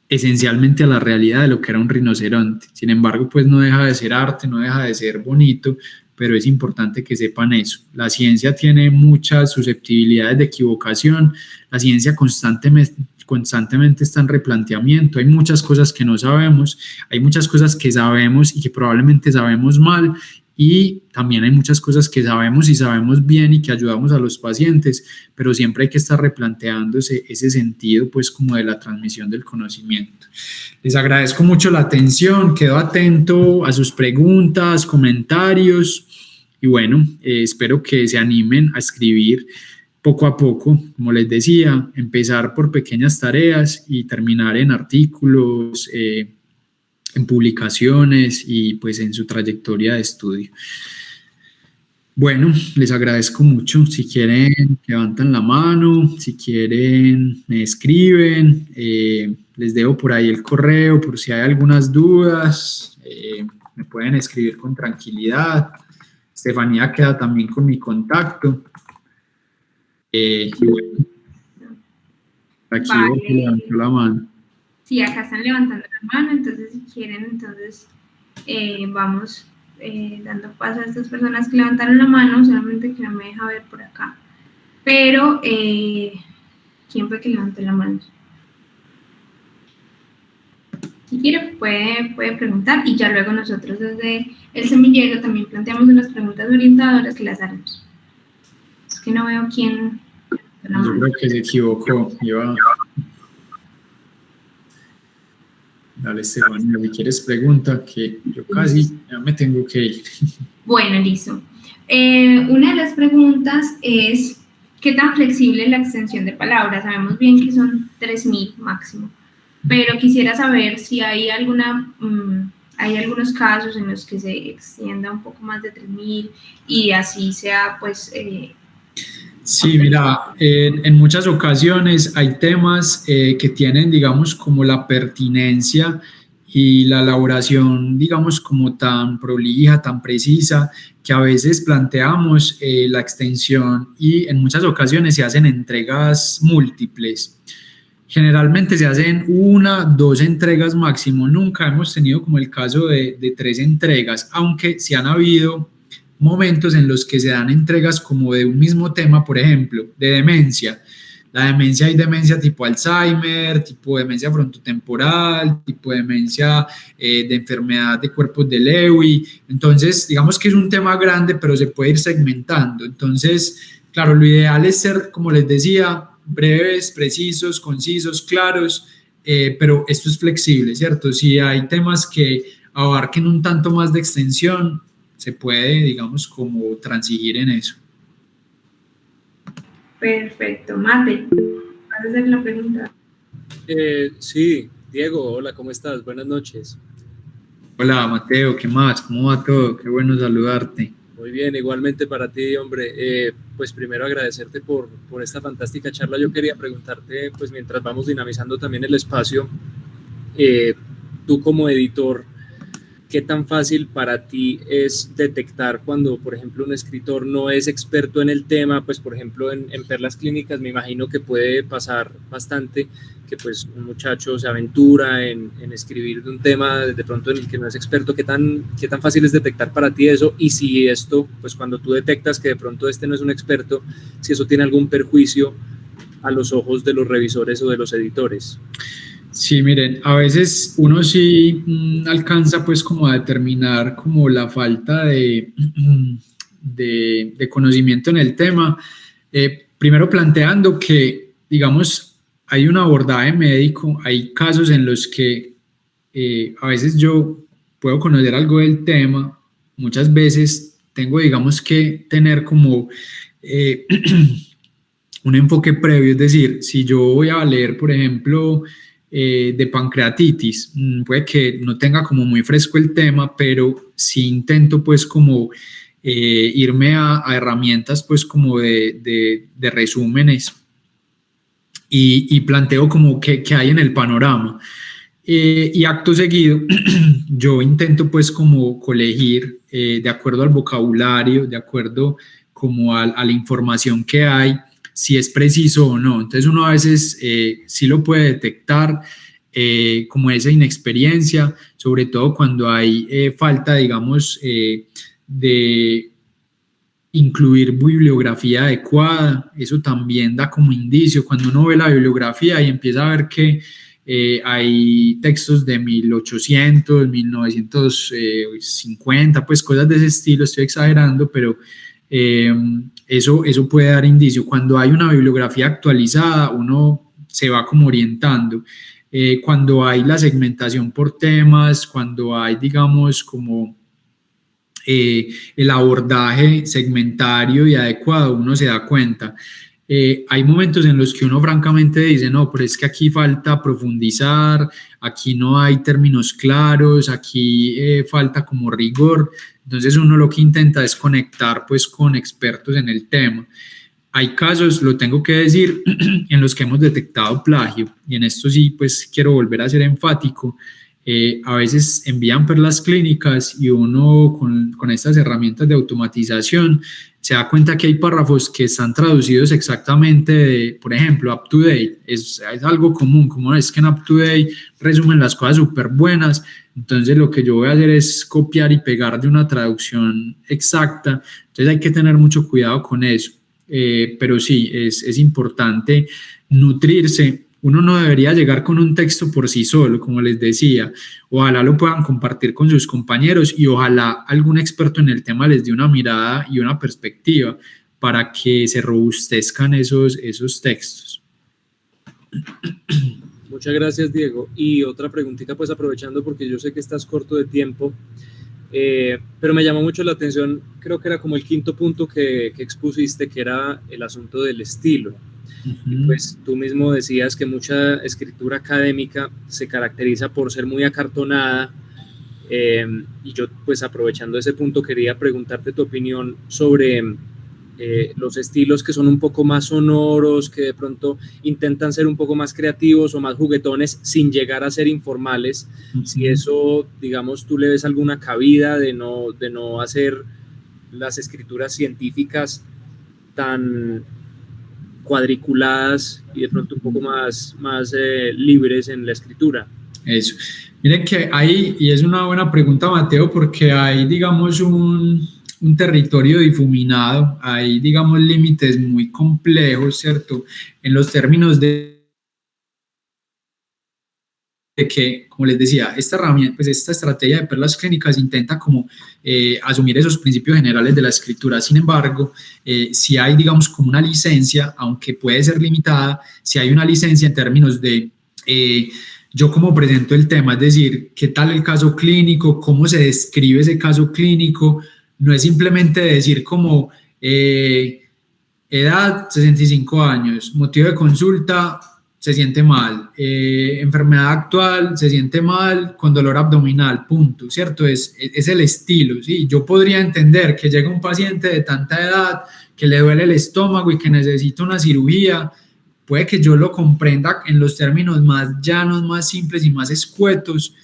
esencialmente a la realidad de lo que era un rinoceronte. Sin embargo, pues no deja de ser arte, no deja de ser bonito, pero es importante que sepan eso. La ciencia tiene muchas susceptibilidades de equivocación, la ciencia constantemente está en replanteamiento, hay muchas cosas que no sabemos, hay muchas cosas que sabemos y que probablemente sabemos mal, y también hay muchas cosas que sabemos y sabemos bien y que ayudamos a los pacientes, pero siempre hay que estar replanteándose ese sentido pues como de la transmisión del conocimiento. Les agradezco mucho la atención, quedo atento a sus preguntas, comentarios, y bueno, espero que se animen a escribir poco a poco, como les decía, empezar por pequeñas tareas y terminar en artículos, en publicaciones y pues en su trayectoria de estudio. Bueno, les agradezco mucho. Si quieren, levantan la mano, si quieren, me escriben, les dejo por ahí el correo por si hay algunas dudas, me pueden escribir con tranquilidad. Estefanía queda también con mi contacto. Y bueno, aquí vale. levantó la mano. Sí, acá están levantando la mano, entonces si quieren, entonces vamos dando paso a estas personas que levantaron la mano, solamente que no me deja ver por acá. Pero, ¿quién fue que levantó la mano? Si quiere, puede preguntar, y ya luego nosotros desde el semillero también planteamos unas preguntas orientadoras que las haremos. Es que no veo quién. Yo creo que se equivocó. Dale, Estefanía, si quieres pregunta, que yo casi ya me tengo que ir. Bueno, listo. Una de las preguntas es, ¿qué tan flexible es la extensión de palabras? Sabemos bien que son 3.000 máximo, pero quisiera saber si hay hay algunos casos en los que se extienda un poco más de 3.000 y así sea, pues... Sí, mira, en muchas ocasiones hay temas que tienen, digamos, como la pertinencia y la elaboración, digamos, como tan prolija, tan precisa, que a veces planteamos la extensión y en muchas ocasiones se hacen entregas múltiples. Generalmente se hacen 1, 2 entregas máximo, nunca hemos tenido como el caso de 3 entregas, aunque sí han habido momentos en los que se dan entregas como de un mismo tema, por ejemplo, de demencia. La demencia, hay demencia tipo Alzheimer, tipo demencia frontotemporal, tipo demencia de enfermedad de cuerpos de Lewy. Entonces, digamos que es un tema grande, pero se puede ir segmentando. Entonces, claro, lo ideal es ser, como les decía, breves, precisos, concisos, claros, pero esto es flexible, ¿cierto? Si hay temas que abarquen un tanto más de extensión, se puede, digamos, como transigir en eso. Perfecto. Mate, ¿vas a hacer la pregunta? Sí, Diego, hola, ¿cómo estás? Buenas noches. Hola, Mateo, ¿qué más? ¿Cómo va todo? Qué bueno saludarte. Muy bien, igualmente para ti, hombre. Pues primero agradecerte por esta fantástica charla. Yo quería preguntarte, pues mientras vamos dinamizando también el espacio, tú como editor, ¿qué tan fácil para ti es detectar cuando, por ejemplo, un escritor no es experto en el tema? Pues, por ejemplo, en Perlas Clínicas me imagino que puede pasar bastante que pues un muchacho se aventura en escribir de un tema de pronto en el que no es experto. ¿Qué tan fácil es detectar para ti eso? Y si esto, pues cuando tú detectas que de pronto este no es un experto, si eso tiene algún perjuicio a los ojos de los revisores o de los editores. Sí, miren, a veces uno sí alcanza pues como a determinar como la falta de conocimiento en el tema, primero planteando que, digamos, hay un abordaje médico, hay casos en los que a veces yo puedo conocer algo del tema, muchas veces tengo, digamos, que tener como un enfoque previo, es decir, si yo voy a leer, por ejemplo, de pancreatitis, puede que no tenga como muy fresco el tema, pero sí intento pues como irme a herramientas pues como de resúmenes y planteo como qué hay en el panorama. Y acto seguido yo intento pues como colegir de acuerdo al vocabulario, de acuerdo como a la información que hay, si es preciso o no. Entonces uno a veces sí lo puede detectar como esa inexperiencia, sobre todo cuando hay falta, digamos, de incluir bibliografía adecuada. Eso también da como indicio. Cuando uno ve la bibliografía y empieza a ver que hay textos de 1800, 1950, pues cosas de ese estilo, estoy exagerando, pero eso puede dar indicio. Cuando hay una bibliografía actualizada, uno se va como orientando. Cuando hay la segmentación por temas, cuando hay, digamos, como el abordaje segmentario y adecuado, uno se da cuenta. Hay momentos en los que uno francamente dice, no, pero es que aquí falta profundizar, aquí no hay términos claros, aquí falta como rigor. Entonces uno lo que intenta es conectar pues con expertos en el tema. Hay casos, lo tengo que decir, en los que hemos detectado plagio, y en esto sí pues quiero volver a ser enfático. A veces envían Perlas Clínicas y uno con estas herramientas de automatización se da cuenta que hay párrafos que están traducidos exactamente de, por ejemplo, up to date. Es algo común, como es que en up to date resumen las cosas súper buenas. Entonces lo que yo voy a hacer es copiar y pegar de una traducción exacta. Entonces hay que tener mucho cuidado con eso. Pero sí, es importante nutrirse. Uno no debería llegar con un texto por sí solo, como les decía. Ojalá lo puedan compartir con sus compañeros y ojalá algún experto en el tema les dé una mirada y una perspectiva para que se robustezcan esos textos. Muchas gracias, Diego. Y otra preguntita, pues aprovechando porque yo sé que estás corto de tiempo, pero me llamó mucho la atención, creo que era como el quinto punto que expusiste, que era el asunto del estilo. Y pues tú mismo decías que mucha escritura académica se caracteriza por ser muy acartonada, y yo pues aprovechando ese punto quería preguntarte tu opinión sobre los estilos que son un poco más sonoros, que de pronto intentan ser un poco más creativos o más juguetones sin llegar a ser informales, si eso, digamos, tú le ves alguna cabida de no hacer las escrituras científicas tan cuadriculadas y de pronto un poco más libres en la escritura. Eso. Miren que hay, y es una buena pregunta, Mateo, porque hay, digamos, un territorio difuminado, hay, digamos, límites muy complejos, ¿cierto? En los términos de que, como les decía, esta herramienta, pues esta estrategia de perlas clínicas intenta como asumir esos principios generales de la escritura. Sin embargo, si hay, digamos, como una licencia, aunque puede ser limitada, si hay una licencia en términos de yo cómo presento el tema, es decir, qué tal el caso clínico, cómo se describe ese caso clínico, no es simplemente decir como edad 65 años, motivo de consulta, se siente mal, enfermedad actual, se siente mal, con dolor abdominal, punto, ¿cierto? Es el estilo, ¿sí? Yo podría entender que llega un paciente de tanta edad, que le duele el estómago y que necesita una cirugía, puede que yo lo comprenda en los términos más llanos, más simples y más escuetos,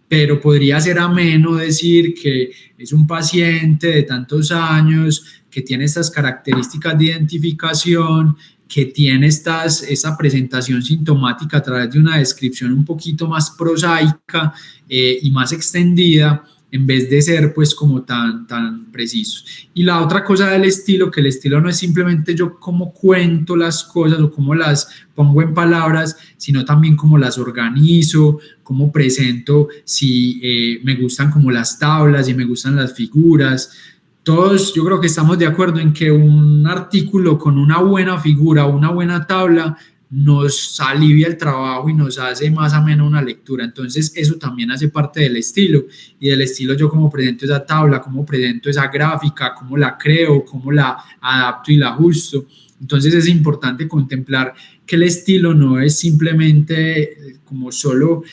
pero podría ser ameno decir que es un paciente de tantos años, que tiene estas características de identificación, que tiene esa presentación sintomática a través de una descripción un poquito más prosaica y más extendida, en vez de ser pues como tan precisos. Y la otra cosa del estilo, que el estilo no es simplemente yo cómo cuento las cosas o cómo las pongo en palabras, sino también cómo las organizo, cómo presento, si me gustan como las tablas, si me gustan las figuras. Todos yo creo que estamos de acuerdo en que un artículo con una buena figura o una buena tabla nos alivia el trabajo y nos hace más amena una lectura. Entonces eso también hace parte del estilo, y del estilo yo cómo presento esa tabla, cómo presento esa gráfica, cómo la creo, cómo la adapto y la ajusto. Entonces es importante contemplar que el estilo no es simplemente como solo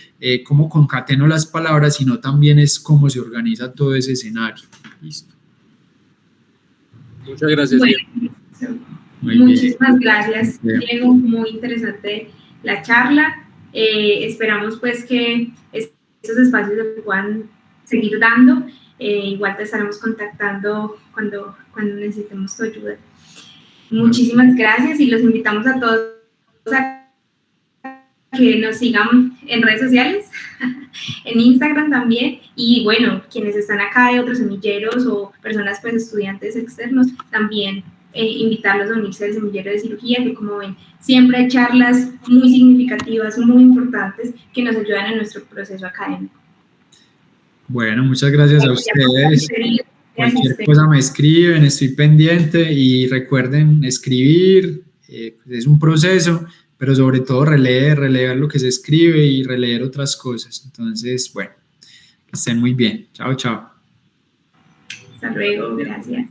cómo concateno las palabras, sino también es cómo se organiza todo ese escenario. Listo. Muchas gracias. Bueno, muchísimas gracias, Diego. Muy interesante la charla. Esperamos pues que estos espacios se puedan seguir dando. Igual te estaremos contactando cuando necesitemos tu ayuda. Muchísimas gracias y los invitamos a todos a que nos sigan en redes sociales, en Instagram también, y bueno, quienes están acá de otros semilleros o personas pues estudiantes externos, también invitarlos a unirse al semillero de cirugía, que como ven, siempre hay charlas muy significativas, muy importantes, que nos ayudan en nuestro proceso académico. Bueno, muchas gracias a ustedes. Cualquier cosa me escriben, estoy pendiente, y recuerden escribir, es un proceso, pero sobre todo releer lo que se escribe y releer otras cosas. Entonces, bueno, que estén muy bien. Chao, chao. Hasta luego, gracias.